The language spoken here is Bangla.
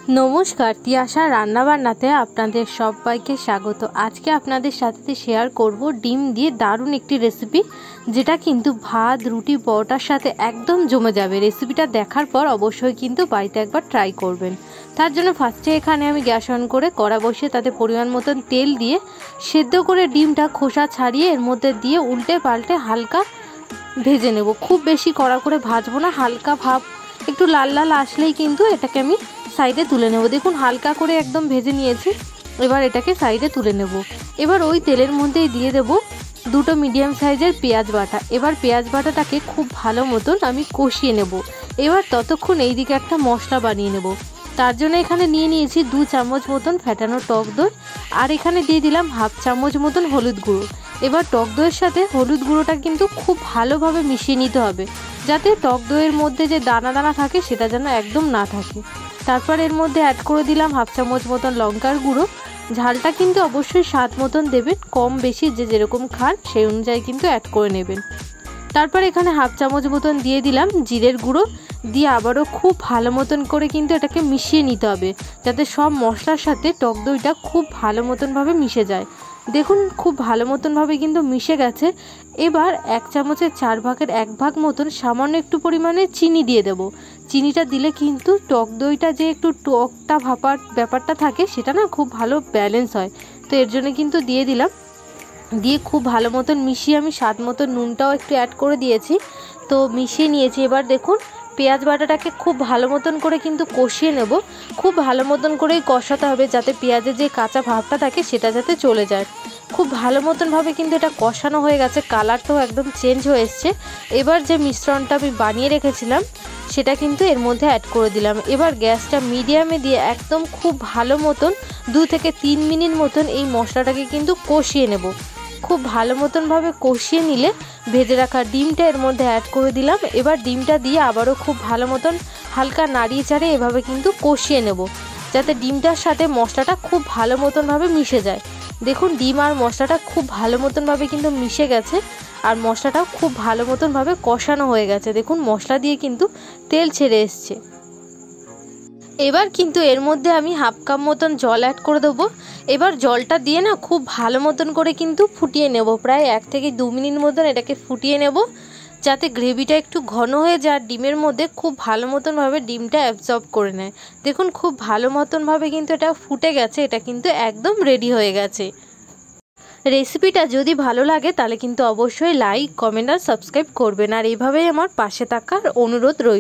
नमस्कार তিয়াশা রান্নাবান্নাতে আপনাদের সবাইকে স্বাগত। আজকে আপনাদের সাথে শেয়ার করব ডিম দিয়ে দারুণ একটি রেসিপি, যেটা কিন্তু ভাত রুটি পরোটার সাথে একদম জমে যাবে। রেসিপিটা দেখার পর অবশ্যই কিন্তু বাড়িতে একবার ট্রাই করবেন। তার জন্য ফার্স্টে এখানে আমি গ্যাস অন করে কড়া বসিয়ে তাতে পরিমাণ মতন তেল দিয়ে সেদ্ধ করে ডিমটা খোসা ছাড়িয়ে এর মধ্যে দিয়ে উল্টে পাল্টে হালকা ভেজে নেব। খুব বেশি কড়া করে ভাজবো না, হালকা ভাব একটু লাল লাল আসলেই কিন্তু এটাকে আমি সাইডে তুলে নেব। দেখুন হালকা করে একদম ভেজে নিয়েছি। এবার এটাকে সাইডে তুলে নেব। এবার ওই তেলের মধ্যেই দিয়ে দেব দুটো মিডিয়াম সাইজের পেঁয়াজ বাটা। এবার পেঁয়াজ বাটাটাকে খুব ভালো মতন আমি কষিয়ে নেব। এবার ততক্ষণ এইদিকে একটা মশলা বানিয়ে নেব। তার জন্য এখানে নিয়ে নিয়েছি 2 চামচ মতন ফেটানো টক দই, আর এখানে দিয়ে দিলাম 1/2 চামচ মতন হলুদ গুঁড়ো। এবার টক দইয়ের সাথে হলুদ গুঁড়োটা কিন্তু খুব ভালোভাবে মিশিয়ে নিতে হবে, যাতে টক দইয়ের মধ্যে যে দানা দানা থাকে সেটা যেন একদম না থাকে। তারপর এর মধ্যে অ্যাড করে দিলাম 1/2 চামচ মতন লঙ্কার গুঁড়ো। ঝালটা কিন্তু অবশ্যই স্বাদ মতন দেবেন, কম বেশি যে যেরকম খান সেই অনুযায়ী কিন্তু অ্যাড করে নেবেন। তারপর এখানে 1/2 চামচ মতন দিয়ে দিলাম জিরের গুঁড়ো, দিয়ে আবারও খুব ভালো মতন করে কিন্তু এটাকে মিশিয়ে নিতে হবে, যাতে সব মশলার সাথে টক দইটা খুব ভালো মতনভাবে মিশে যায়। দেখুন খুব ভালো মতনভাবে কিন্তু মিশে গেছে। এবার 1 চামচের 4 ভাগের 1 ভাগ মতন সামান্য একটু পরিমাণে চিনি দিয়ে দেব। চিনিটা দিলে কিন্তু টক দইটা যে একটু টকটা ভাপার ব্যাপারটা থাকে সেটা না খুব ভালো ব্যালেন্স হয়, তো এর জন্য কিন্তু দিয়ে দিলাম। দিয়ে খুব ভালো মতন মিশিয়ে আমি স্বাদ মতো নুনটাও একটু অ্যাড করে দিয়েছি, তো মিশিয়ে নিয়েছি। এবার দেখুন পেঁয়াজ বাটাটাকে খুব ভালো মতন করে কিন্তু কষিয়ে নেব। খুব ভালো মতন করেই কষাতে হবে, যাতে পেঁয়াজের যে কাঁচা ভাবটা থাকে সেটা যাতে চলে যায়। খুব ভালো মতনভাবে কিন্তু এটা কষানো হয়ে গেছে, কালারটাও একদম চেঞ্জ হয়ে এসছে। এবার যে মিশ্রণটা আমি বানিয়ে রেখেছিলাম সেটা কিন্তু এর মধ্যে অ্যাড করে দিলাম। এবার গ্যাসটা মিডিয়ামে দিয়ে একদম খুব ভালো মতন 2 থেকে 3 মিনিট মতন এই মশলাটাকে কিন্তু কষিয়ে নেব। খুব ভালো মতনভাবে কষিয়ে নিলে ভেজে রাখা ডিমটা এর মধ্যে অ্যাড করে দিলাম। এবার ডিমটা দিয়ে আবারও খুব ভালো মতন হালকা নাড়িয়ে চাড়িয়ে এভাবে কিন্তু কষিয়ে নেব, যাতে ডিমটার সাথে মশলাটা খুব ভালো মতনভাবে মিশে যায়। দেখুন ডিম আর মশলাটা খুব ভালো মতনভাবে কিন্তু মিশে গেছে, আর মশলাটাও খুব ভালো মতনভাবে কষানো হয়ে গেছে। দেখুন মশলা দিয়ে কিন্তু তেল ছেড়ে এসছে। এবার কিন্তু এর মধ্যে আমি 1/2 কাপ মতন জল অ্যাড করে দেবো। এবার জলটা দিয়ে না খুব ভালো মতন করে কিন্তু ফুটিয়ে নেব। প্রায় 1 থেকে 2 মিনিট মতন এটাকে ফুটিয়ে নেব, যাতে গ্রেভিটা একটু ঘন হয়ে যায়, ডিমের মধ্যে খুব ভালো মতনভাবে ডিমটা অ্যাবজর্ব করে নেয়। দেখুন খুব ভালো মতনভাবে কিন্তু এটা ফুটে গেছে, এটা কিন্তু একদম রেডি হয়ে গেছে। রেসিপিটা যদি ভালো লাগে তাহলে কিন্তু অবশ্যই লাইক কমেন্ট আর সাবস্ক্রাইব করবেন, আর এইভাবেই আমার পাশে থাকার অনুরোধ রইল।